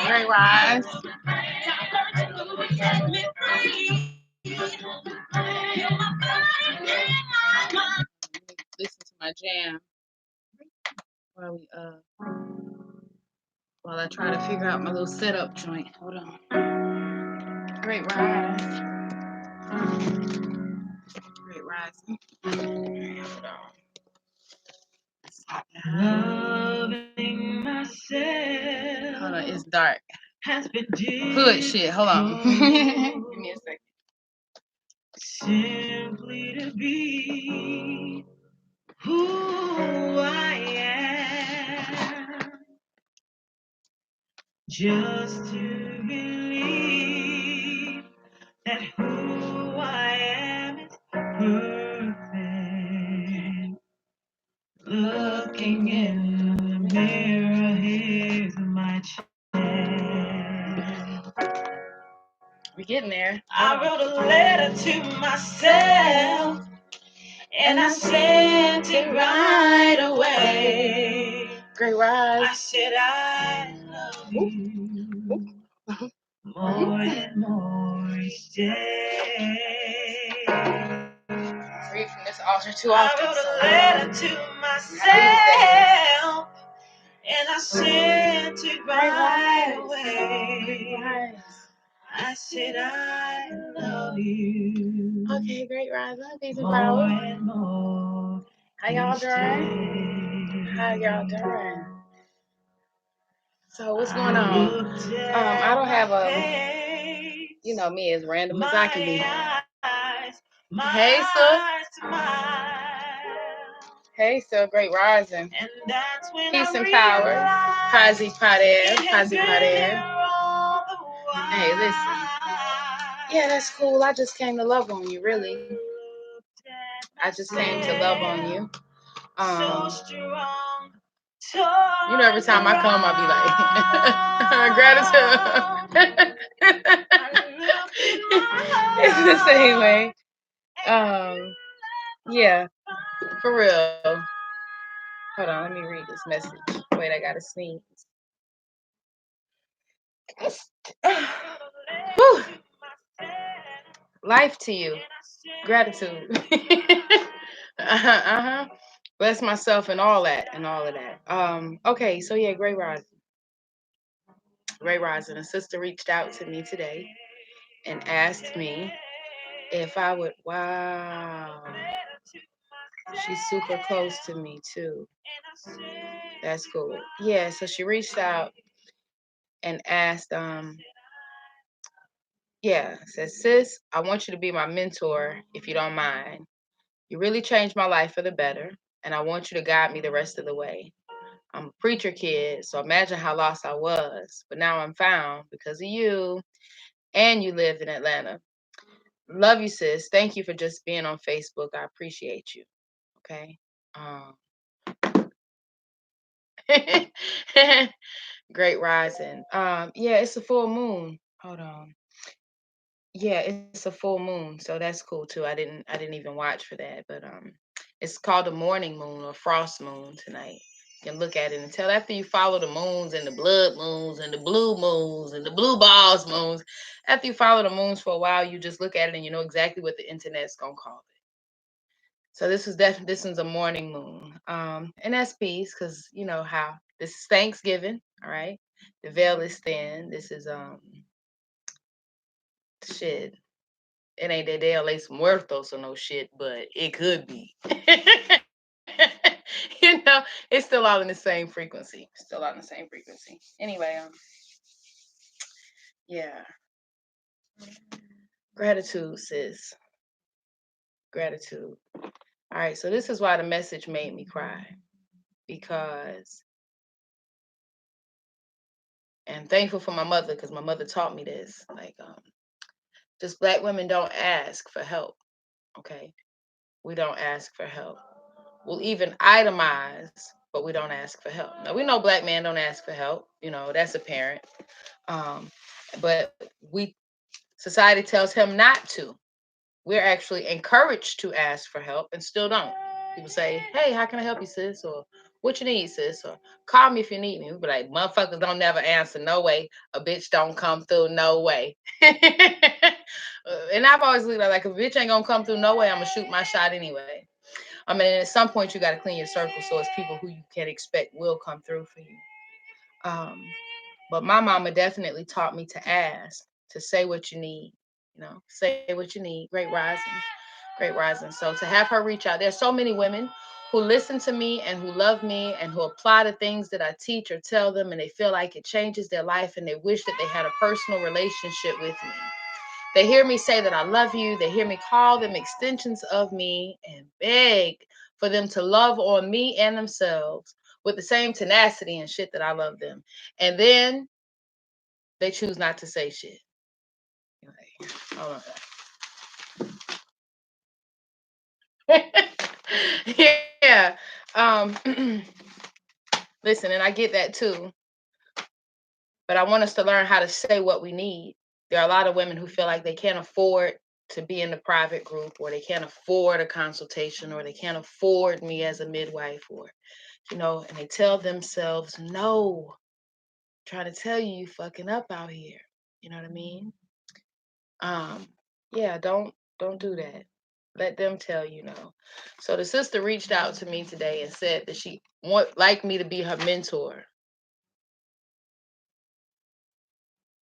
Great rise. Listen to my jam while we while I try to figure out my little setup joint. Hold on. Great rise. Great rising. Hold on. Loving myself. Hold on, it's dark. Has been hood shit. Hold on. Give me a second. Simply to be who I am. Just to believe that who I am is perfect. Looking in the mirror, here's my chance. We're getting there. I wrote a letter to myself and I sent it right away. Great rise. I said I love you more and more each day. Read from this altar too often. I wrote a letter to myself and I sent it right away. I said I love you. Okay, great rise up, peace and power. How y'all doing? How y'all doing? So what's going on? I don't have a, you know me, as random as I can be. Hey, sir. Hey, sir. Great rising. Peace and power. Hazy Pader. Hazy Pader. Hey, listen. Yeah, that's cool. I just came to love on you, really. I just came to love on you. You know, every time I come, I'll be like, gratitude. It's the same way. Yeah, for real. Hold on, let me read this message. Wait, I gotta sneeze. Whew. Life to you. Gratitude. uh-huh. Bless myself and all that and all of that. Okay, so yeah, Great Rising. Great Rising. A sister reached out to me today and asked me if I would, wow. She's super close to me too. That's cool. Yeah, so she reached out and asked, says, sis, I want you to be my mentor if you don't mind. You really changed my life for the better, and I want you to guide me the rest of the way. I'm a preacher kid, so imagine how lost I was. But now I'm found because of you, and you live in Atlanta. Love you, sis. Thank you for just being on Facebook. I appreciate you. Okay. Great rising. Yeah, it's a full moon. Hold on. Yeah, it's a full moon, so that's cool too. I didn't even watch for that, but it's called a morning moon or frost moon tonight. You can look at it and tell after you follow the moons and the blood moons and the blue moons and the blue balls moons. After you follow the moons for a while, you just look at it and you know exactly what the internet's gonna call it. So this one's a morning moon, and that's peace because you know how this is Thanksgiving. All right, the veil is thin. This is shit. It ain't that they lay some muertos or no shit, but it could be. You know, it's still all in the same frequency. Still all in the same frequency. Anyway, yeah. Gratitude, sis. Gratitude. All right, so this is why the message made me cry. Because and thankful for my mother, because my mother taught me this. Like, just Black women don't ask for help. Okay. We don't ask for help. We'll even itemize, but we don't ask for help. Now we know Black men don't ask for help. You know, that's apparent. But society tells him not to. We're actually encouraged to ask for help and still don't. People say, "Hey, how can I help you, sis?" Or "What you need, sis?" Or "Call me if you need me." We be like, "Motherfuckers don't never answer. No way. A bitch don't come through. No way." And I've always looked at like, if a bitch ain't gonna come through, no way. I'm gonna shoot my shot anyway. I mean, at some point you got to clean your circle so it's people who you can expect will come through for you. Um, but my mama definitely taught me to ask, to say what you need. Say what you need. Great rising, great rising. So to have her reach out, there's so many women who listen to me and who love me and who apply the things that I teach or tell them, and they feel like it changes their life, and they wish that they had a personal relationship with me. They hear me say that I love you. They hear me call them extensions of me and beg for them to love on me and themselves with the same tenacity and shit that I love them. And then they choose not to say shit. Like, hold on. Yeah. Listen, and I get that too. But I want us to learn how to say what we need. There are a lot of women who feel like they can't afford to be in the private group, or they can't afford a consultation, or they can't afford me as a midwife, or, and they tell themselves, no, I'm trying to tell you, you fucking up out here. You know what I mean? Um, yeah, don't do that. Let them tell you no. So the sister reached out to me today and said that she would like me to be her mentor.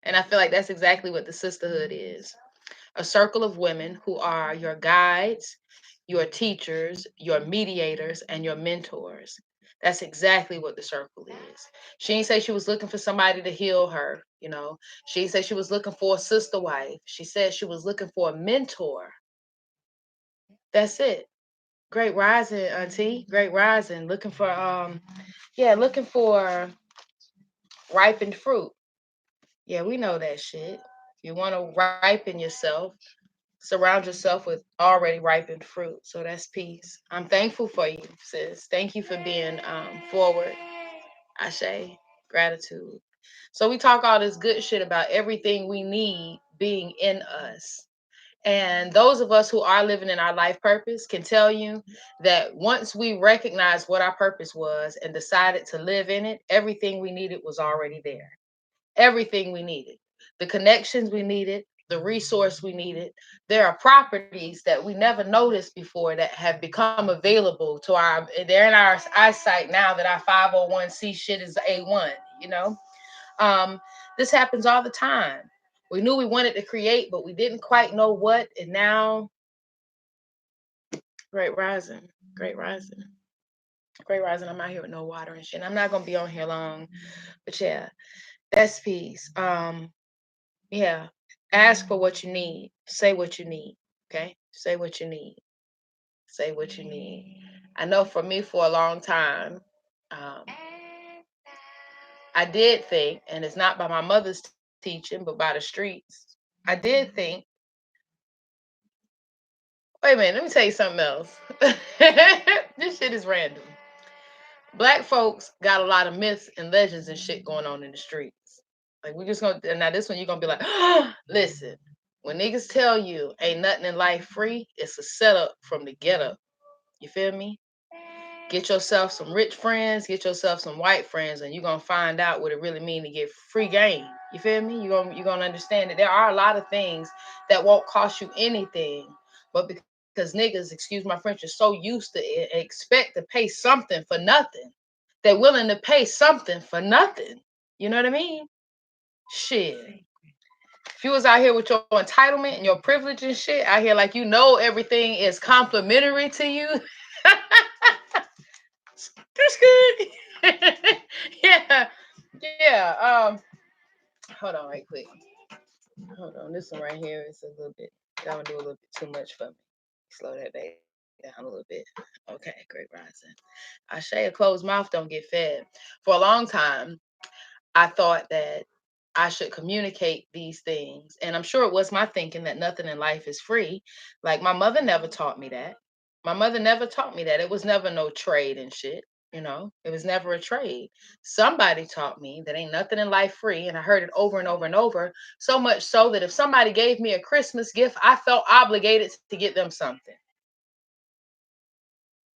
And I feel like that's exactly what the sisterhood is. A circle of women who are your guides, your teachers, your mediators, and your mentors. That's exactly what the circle is. She didn't say she was looking for somebody to heal her. She didn't say she was looking for a sister wife. She said she was looking for a mentor. That's it. Great rising, auntie. Great rising. Looking for ripened fruit. Yeah, we know that shit. You want to ripen yourself, surround yourself with already ripened fruit. So that's peace. I'm thankful for you, sis. Thank you for being forward. Ashe, gratitude. So we talk all this good shit about everything we need being in us. And those of us who are living in our life purpose can tell you that once we recognized what our purpose was and decided to live in it, everything we needed was already there. Everything we needed, the connections we needed, the resource we needed. There are properties that we never noticed before that have become available to they're in our eyesight now that our 501c shit is A1, you know? Um, this happens all the time. We knew we wanted to create, but we didn't quite know what. And now, great rising, great rising, great rising. I'm out here with no water and shit. I'm not gonna be on here long, but yeah, that's peace. Yeah. Ask for what you need. Say what you need. Okay. Say what you need. Say what you need. I know for me, for a long time, um, I did think, and it's not by my mother's teaching, but by the streets, I did think, wait a minute, let me tell you something else. This shit is random. Black folks got a lot of myths and legends and shit going on in the streets. Like, we just gonna, now this one you're gonna be like, listen, when niggas tell you ain't nothing in life free, it's a setup from the get up. You feel me? Get yourself some rich friends, get yourself some white friends, and you're gonna find out what it really means to get free game. You feel me? You're gonna understand that there are a lot of things that won't cost you anything, but because niggas, excuse my French, are so used to it and expect to pay something for nothing, they're willing to pay something for nothing. You know what I mean? Shit. If you was out here with your entitlement and your privilege and shit, out here like everything is complimentary to you. That's good. Yeah. Yeah. Hold on right quick. Hold on. This one right here is a little bit, that would do a little bit too much for me. Slow that back down a little bit. Okay, great rising. I say a closed mouth don't get fed. For a long time, I thought that I should communicate these things. And I'm sure it was my thinking that nothing in life is free. Like, my mother never taught me that. My mother never taught me that. It was never no trade and shit. It was never a trade. Somebody taught me that ain't nothing in life free. And I heard it over and over and over. So much so that if somebody gave me a Christmas gift, I felt obligated to get them something.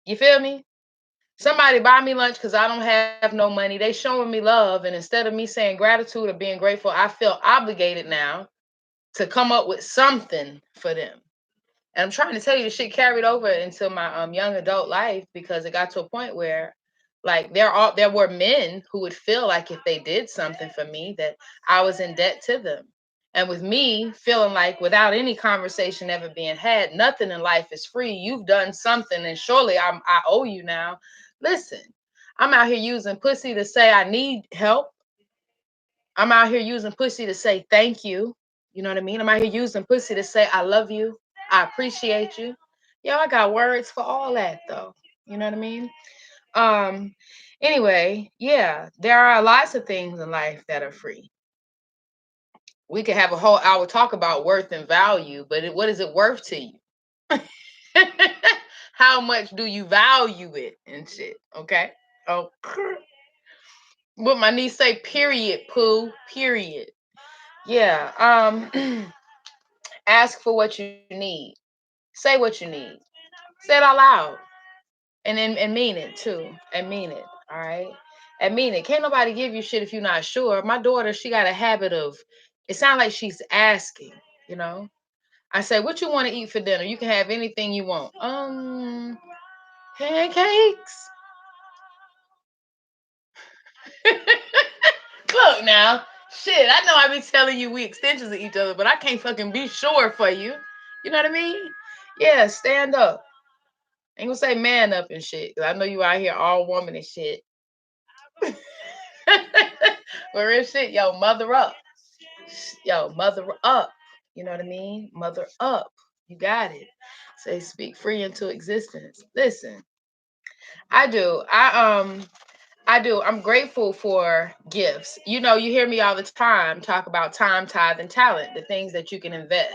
You feel me? Somebody buy me lunch because I don't have no money. They showing me love, and instead of me saying gratitude or being grateful, I feel obligated now to come up with something for them. And I'm trying to tell you, the shit carried over into my young adult life because it got to a point where, like, there were men who would feel like if they did something for me that I was in debt to them. And with me feeling like without any conversation ever being had, nothing in life is free. You've done something, and surely I owe you now. Listen, I'm out here using pussy to say I need help. I'm out here using pussy to say thank you. You know what I mean? I'm out here using pussy to say I love you. I appreciate you. Yo, I got words for all that though. You know what I mean? Um anyway, yeah, there are lots of things in life that are free. We could have a whole hour talk about worth and value, but what is it worth to you? How much do you value it and shit? Okay. Oh, what my niece say, period, poo, period. Yeah. Ask for what you need. Say what you need. Say it out loud. And mean it too. And mean it. All right. And mean it. Can't nobody give you shit if you're not sure. My daughter, she got a habit of it sounds like she's asking, you know. I say, what you want to eat for dinner? You can have anything you want. Pancakes. Look now. Shit, I know I be telling you we extensions of each other, but I can't fucking be sure for you. You know what I mean? Yeah, stand up. Ain't gonna say man up and shit. 'Cause I know you out here all woman and shit. But real shit, yo, mother up. Yo, mother up. You know what I mean? Mother up. You got it. Say speak free into existence. Listen, I do. I do. I'm grateful for gifts. You know, you hear me all the time talk about time, tithe, and talent, the things that you can invest.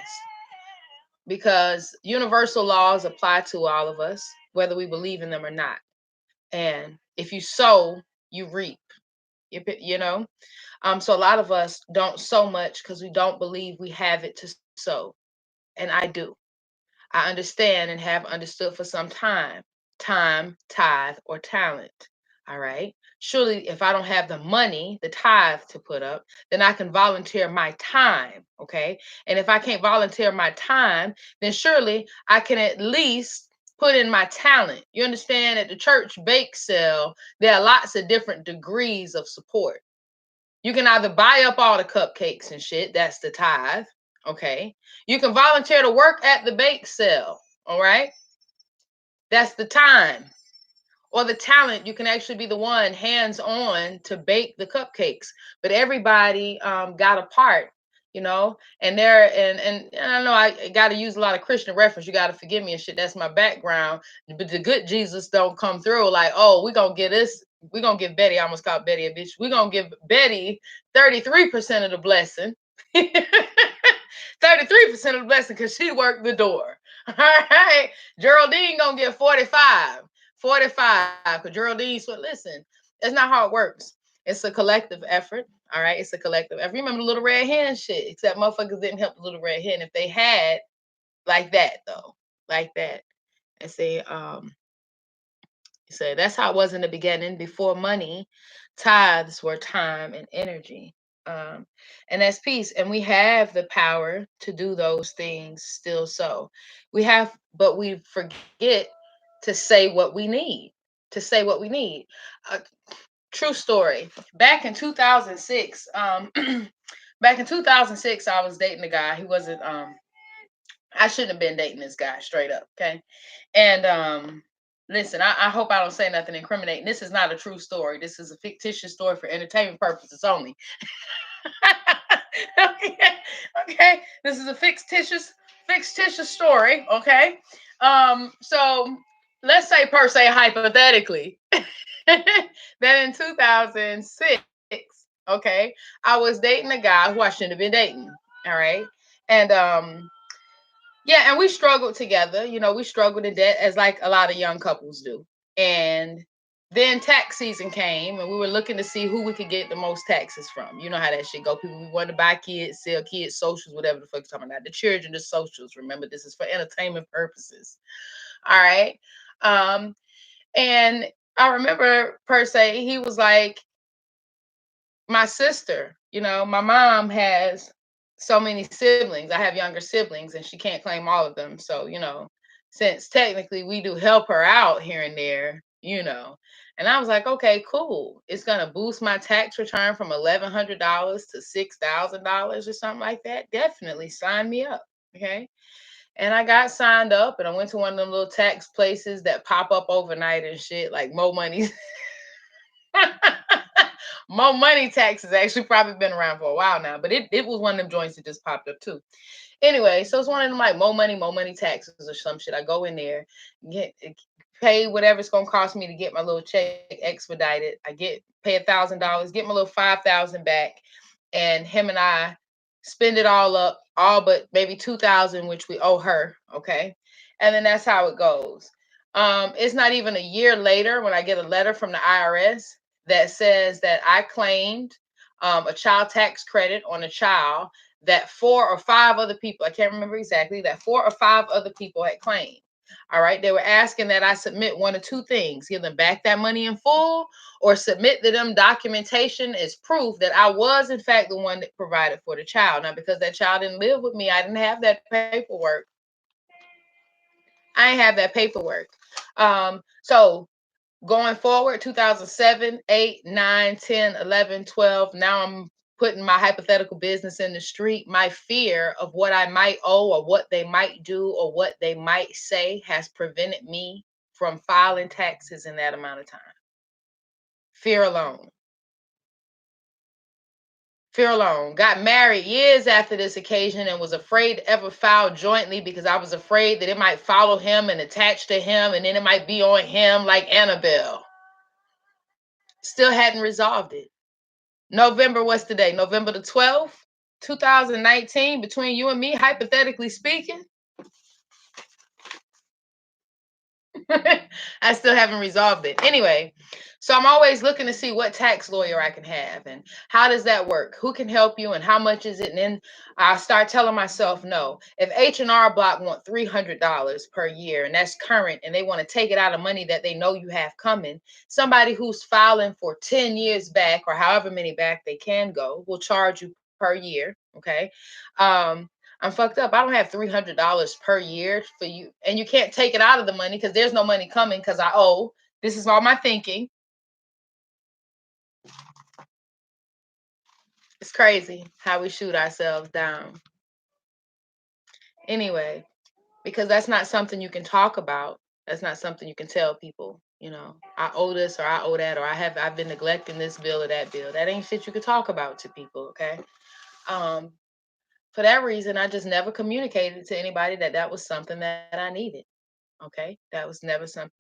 Because universal laws apply to all of us, whether we believe in them or not. And if you sow, you reap. You know, so a lot of us don't sow much because we don't believe we have it to sow, and I do. I understand and have understood for some time, tithe, or talent. All right. Surely, if I don't have the money, the tithe to put up, then I can volunteer my time. Okay. And if I can't volunteer my time, then surely I can at least put in my talent. You understand? At the church bake sale, there are lots of different degrees of support. You can either buy up all the cupcakes and shit, that's the tithe. Okay. You can volunteer to work at the bake sale. All right. That's the time. Or the talent, you can actually be the one hands on to bake the cupcakes. But everybody got a part, you know. And I know I got to use a lot of Christian reference. You got to forgive me and shit. That's my background. But the good Jesus don't come through like, oh, we gonna get this. We gonna give Betty. I almost called Betty a bitch. We gonna give Betty 33% of the blessing. 33% of the blessing because she worked the door. All right. Geraldine gonna get 45. 45. Because Geraldine, so listen, that's not how it works. It's a collective effort. All right. It's a collective effort. Remember the little red hen shit, except motherfuckers didn't help the little red hen. If they had like that though, like that. And say, so that's how it was in the beginning. Before money, tithes were time and energy. Um, and that's peace. And we have the power to do those things still so. We have, but we forget to say what we need. To say what we need. True story. Back in 2006, back in 2006, I was dating a guy. He wasn't I shouldn't have been dating this guy straight up, okay? And listen, I hope I don't say nothing incriminating. This is not a true story. This is a fictitious story for entertainment purposes only. Okay, okay. This is a fictitious story. Okay. So let's say per se hypothetically that in 2006, okay, I was dating a guy who I shouldn't have been dating. All right, and yeah, and we struggled together. You know, we struggled in debt as like a lot of young couples do. And then tax season came, and we were looking to see who we could get the most taxes from. You know how that shit go. People we wanted to buy kids, sell kids, socials, whatever the fuck you're talking about. The children, the socials. Remember, this is for entertainment purposes. All right. Um, And I remember per se, he was like, my sister, my mom has so many siblings. I have younger siblings and she can't claim all of them. So, since technically we do help her out here and there. And I was like, okay, cool. It's going to boost my tax return from $1,100 to $6,000 or something like that. Definitely sign me up. Okay. And I got signed up and I went to one of them little tax places that pop up overnight and shit, like Mo Money. Mo Money Tax has actually probably been around for a while now, but it was one of them joints that just popped up too. Anyway, so it's one of them like Mo Money Taxes or some shit. I go in there, get pay whatever it's gonna cost me to get my little check expedited. I pay $1,000, get my little 5,000 back, and him and I spend it all up, all but maybe 2,000, which we owe her. Okay, and then that's how it goes. It's not even a year later when I get a letter from the IRS that says that I claimed a child tax credit on a child that 4 or 5 other people, I can't remember exactly, that 4 or 5 other people had claimed. All right. They were asking that I submit one of two things, either back that money in full or submit to them documentation as proof that I was, in fact, the one that provided for the child. Now, because that child didn't live with me, I didn't have that paperwork. I ain't have that paperwork. So going forward, 2007, 8, 9, 10, 11, 12. Now I'm putting my hypothetical business in the street. My fear of what I might owe or what they might do or what they might say has prevented me from filing taxes in that amount of time. Fear alone. Fear alone. Got married years after this occasion and was afraid to ever file jointly because I was afraid that it might follow him and attach to him and then it might be on him like Annabelle. Still hadn't resolved it. November, what's the day? November the 12th, 2019, between you and me, hypothetically speaking. I still haven't resolved it. Anyway, so I'm always looking to see what tax lawyer I can have and how does that work? Who can help you and how much is it? And then I start telling myself, no, if H&R Block want $300 per year and that's current and they want to take it out of money that they know you have coming, somebody who's filing for 10 years back or however many back they can go will charge you per year. Okay. I'm fucked up. I don't have $300 per year for you. And you can't take it out of the money because there's no money coming because I owe. This is all my thinking. It's crazy how we shoot ourselves down. Anyway, because that's not something you can talk about. That's not something you can tell people. I owe this or I owe that or I've been neglecting this bill or that bill. That ain't shit you could talk about to people, okay? Um, for that reason, I just never communicated to anybody that was something that I needed. Okay, that was never something.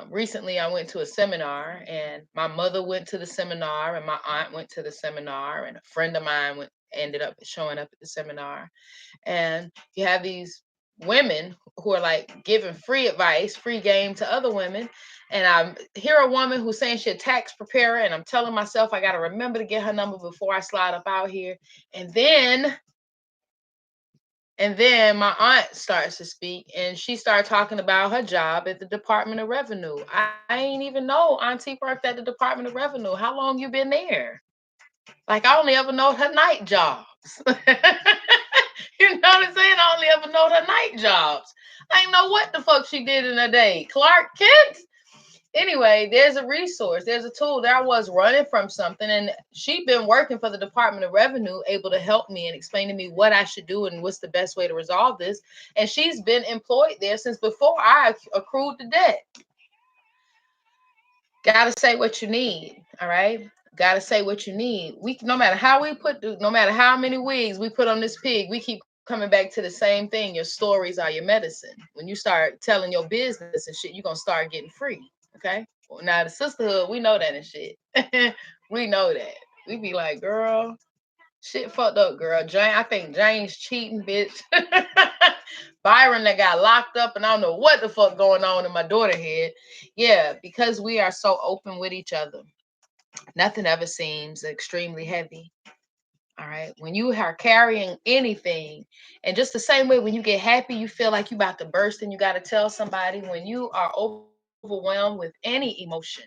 Recently, I went to a seminar, and my mother went to the seminar, and my aunt went to the seminar, and a friend of mine ended up showing up at the seminar. And you have these women who are like giving free advice, free game to other women. And I hear a woman who's saying she's a tax preparer, and I'm telling myself I got to remember to get her number before I slide up out here. And then my aunt starts to speak and she started talking about her job at the Department of Revenue. I ain't even know Auntie worked at the Department of Revenue. How long you been there? Like I only ever know her night jobs. You know what I'm saying? I only ever know her night jobs. I ain't know what the fuck she did in a day. Clark Kent? Anyway, there's a resource, there's a tool. There I was running from something, and she'd been working for the Department of Revenue, able to help me and explain to me what I should do and what's the best way to resolve this. And she's been employed there since before I accrued the debt. Gotta say what you need, all right? Gotta say what you need. No matter how no matter how many wigs we put on this pig, we keep coming back to the same thing. Your stories are your medicine. When you start telling your business and shit, you're gonna start getting free. Okay. Well, now the sisterhood, we know that and shit. We know that. We be like, girl, shit fucked up, girl. Jane, I think Jane's cheating, bitch. Byron that got locked up, and I don't know what the fuck going on in my daughter head. Yeah, because we are so open with each other. Nothing ever seems extremely heavy. All right. When you are carrying anything, and just the same way when you get happy, you feel like you about to burst and you got to tell somebody. When you are open overwhelmed with any emotion,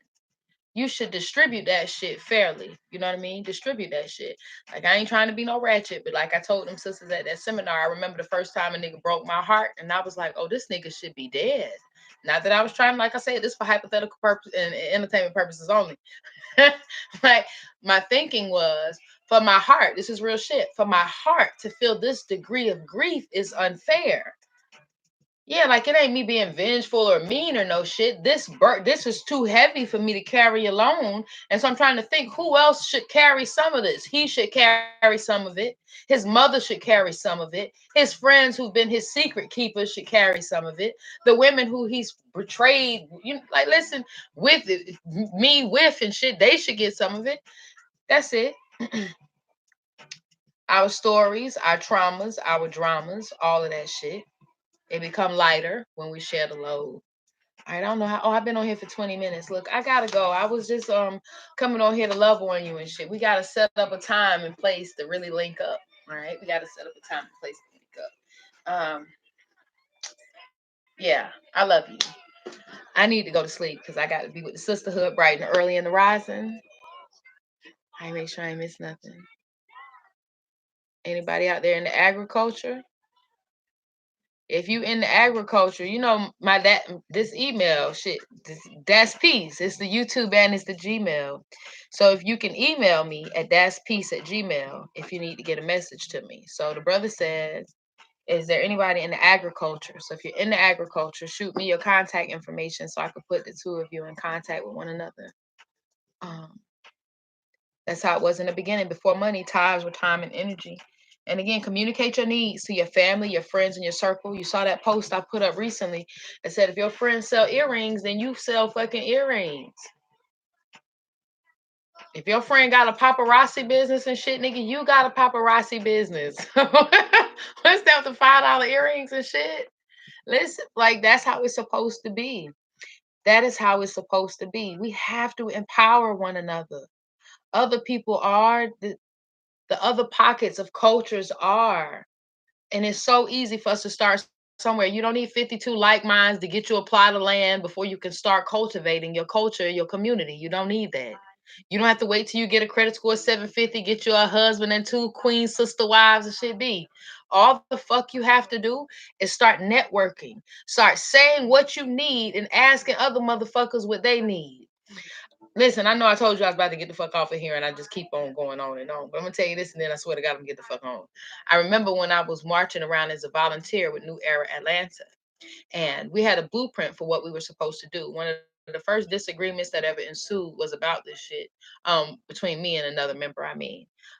you should distribute that shit fairly. You know what I mean? Distribute that shit. Like, I ain't trying to be no ratchet, but like I told them sisters at that seminar, I remember the first time a nigga broke my heart, and I was like, oh, this nigga should be dead. Not that I was trying, like I said, this for hypothetical purpose and entertainment purposes only. Like, my thinking was, for my heart, this is real shit. For my heart to feel this degree of grief is unfair. Yeah, like, it ain't me being vengeful or mean or no shit. This is too heavy for me to carry alone. And so I'm trying to think, who else should carry some of this? He should carry some of it. His mother should carry some of it. His friends who've been his secret keepers should carry some of it. The women who he's betrayed, like, listen, with it, me with and shit, they should get some of it. That's it. Our stories, our traumas, our dramas, all of that shit. It become lighter when we share the load. I don't know how. Oh, I've been on here for 20 minutes. Look, I gotta go. I was just coming on here to love on you and shit. We gotta set up a time and place to really link up. All right, we gotta set up a time and place to link up. Yeah, I love you. I need to go to sleep because I got to be with the sisterhood bright and early in the rising. I make sure I ain't miss nothing. Anybody out there in the agriculture? If you in the agriculture, you know this email shit. That's peace. It's the YouTube and it's the Gmail. So if you can email me at that's peace at Gmail if you need to get a message to me. So the brother says, is there anybody in the agriculture? So if you're in the agriculture, shoot me your contact information so I could put the two of you in contact with one another. Um, that's how it was in the beginning. Before money, ties were time and energy. And again, communicate your needs to your family, your friends, and your circle. You saw that post I put up recently that said, if your friends sell earrings, then you sell fucking earrings. If your friend got a paparazzi business and shit, nigga, you got a paparazzi business. What's that with the $5 earrings and shit? Listen, like, that's how it's supposed to be. That is how it's supposed to be. We have to empower one another. Other people are the other pockets of cultures are. And it's so easy for us to start somewhere. You don't need 52 like minds to get you a plot of land before you can start cultivating your culture, your community. You don't need that. You don't have to wait till you get a credit score of 750, get you a husband and two queen sister wives and shit be. All the fuck you have to do is start networking. Start saying what you need and asking other motherfuckers what they need. Listen, I know I told you I was about to get the fuck off of here and I just keep on going on and on. But I'm gonna tell you this and then I swear to God I'm gonna get the fuck on. I remember when I was marching around as a volunteer with New Era Atlanta, and we had a blueprint for what we were supposed to do. One of the first disagreements that ever ensued was about this shit, between me and another member.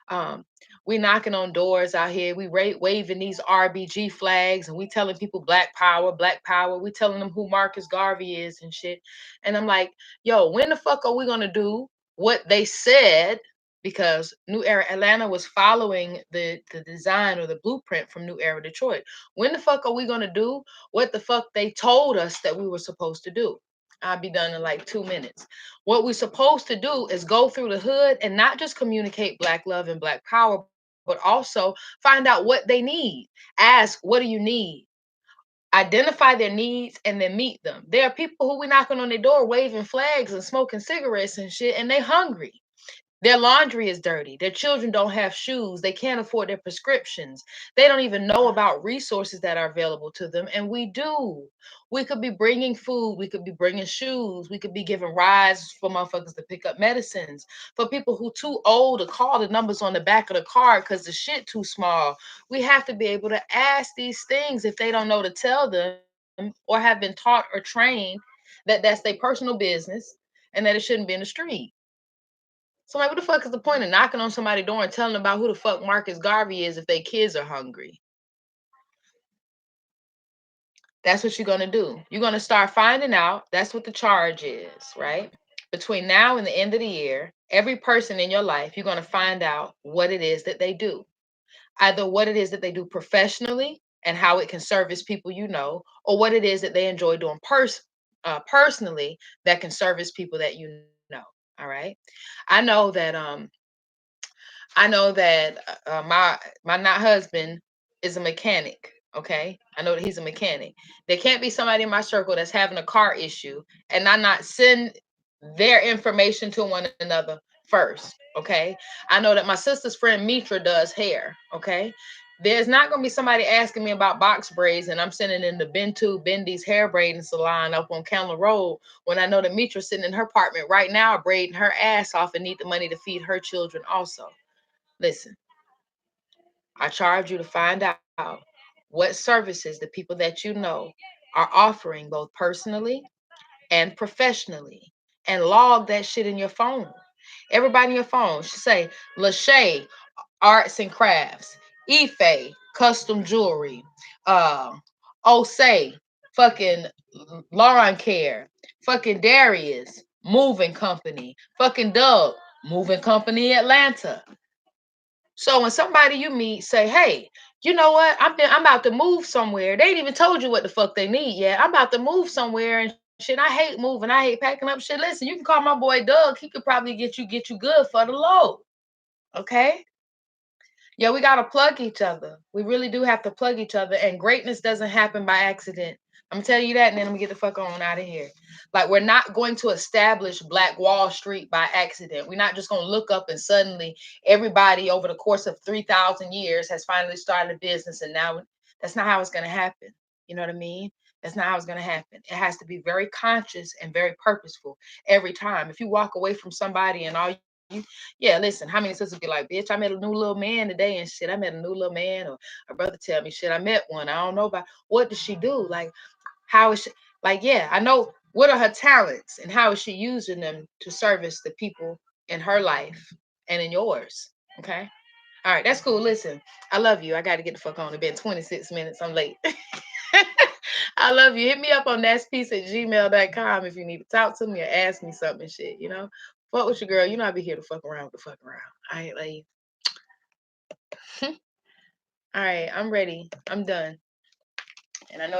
Um, we knocking on doors out here. We waving these RBG flags, and we telling people Black Power, Black Power. We telling them who Marcus Garvey is and shit. And I'm like, yo, when the fuck are we gonna do what they said? Because New Era Atlanta was following the design or the blueprint from New Era Detroit. When the fuck are we gonna do what the fuck they told us that we were supposed to do? I'll be done in like 2 minutes. What we're supposed to do is go through the hood and not just communicate Black love and Black power, but also find out what they need. Ask, what do you need? Identify their needs and then meet them. There are people who we knocking on their door waving flags and smoking cigarettes and shit, and they hungry. Their laundry is dirty. Their children don't have shoes. They can't afford their prescriptions. They don't even know about resources that are available to them. And we do. We could be bringing food. We could be bringing shoes. We could be giving rides for motherfuckers to pick up medicines. For people who too old to call the numbers on the back of the card because the shit too small. We have to be able to ask these things if they don't know to tell them or have been taught or trained that that's their personal business and that it shouldn't be in the street. So, like, what the fuck is the point of knocking on somebody's door and telling them about who the fuck Marcus Garvey is if their kids are hungry? That's what you're gonna do. You're gonna start finding out. That's what the charge is, right? Between now and the end of the year, every person in your life, you're gonna find out what it is that they do. Either what it is that they do professionally and how it can service people you know, or what it is that they enjoy doing personally that can service people that you know. All right. I know that I know that my not husband is a mechanic. Okay. I know that he's a mechanic. There can't be somebody in my circle that's having a car issue and I not send their information to one another first. Okay. I know that my sister's friend Mitra does hair. Okay. There's not going to be somebody asking me about box braids and I'm sending in the Bentu Bendy's hair braiding salon up on Candler Road when I know that Mitra's sitting in her apartment right now braiding her ass off and need the money to feed her children also. Listen, I charge you to find out what services the people that you know are offering both personally and professionally and log that shit in your phone. Everybody in your phone should say Lachey Arts and Crafts, Ife Custom Jewelry, uh, Osei fucking Lawn Care, fucking Darius Moving Company, fucking Doug Moving Company Atlanta. So when somebody you meet say, "Hey, you know what? I'm about to move somewhere." They ain't even told you what the fuck they need yet. I'm about to move somewhere and shit. I hate moving. I hate packing up shit. Listen, you can call my boy Doug. He could probably get you good for the low. Okay? Yeah, we gotta plug each other. We really do have to plug each other. And greatness doesn't happen by accident. I'm gonna tell you that, and then I'm gonna get the fuck on out of here. Like, we're not going to establish Black Wall Street by accident. We're not just gonna look up and suddenly everybody over the course of 3,000 years has finally started a business, and now that's not how it's gonna happen. You know what I mean? That's not how it's gonna happen. It has to be very conscious and very purposeful every time. If you walk away from somebody and all you, yeah, listen, how many sisters be like, bitch, I met a new little man today and shit. I met a new little man, or a brother tell me shit. I met one. I don't know about what does she do? Like, how is she? Like, yeah, I know what are her talents and how is she using them to service the people in her life and in yours. Okay. All right, that's cool. Listen, I love you. I got to get the fuck on. It's been 26 minutes. I'm late. I love you. Hit me up on thatspeace@gmail.com if you need to talk to me or ask me something and shit, you know? Fuck with your girl. You know I be here to fuck around with the fuck around. I ain't like All right, I'm ready. I'm done. And I know it's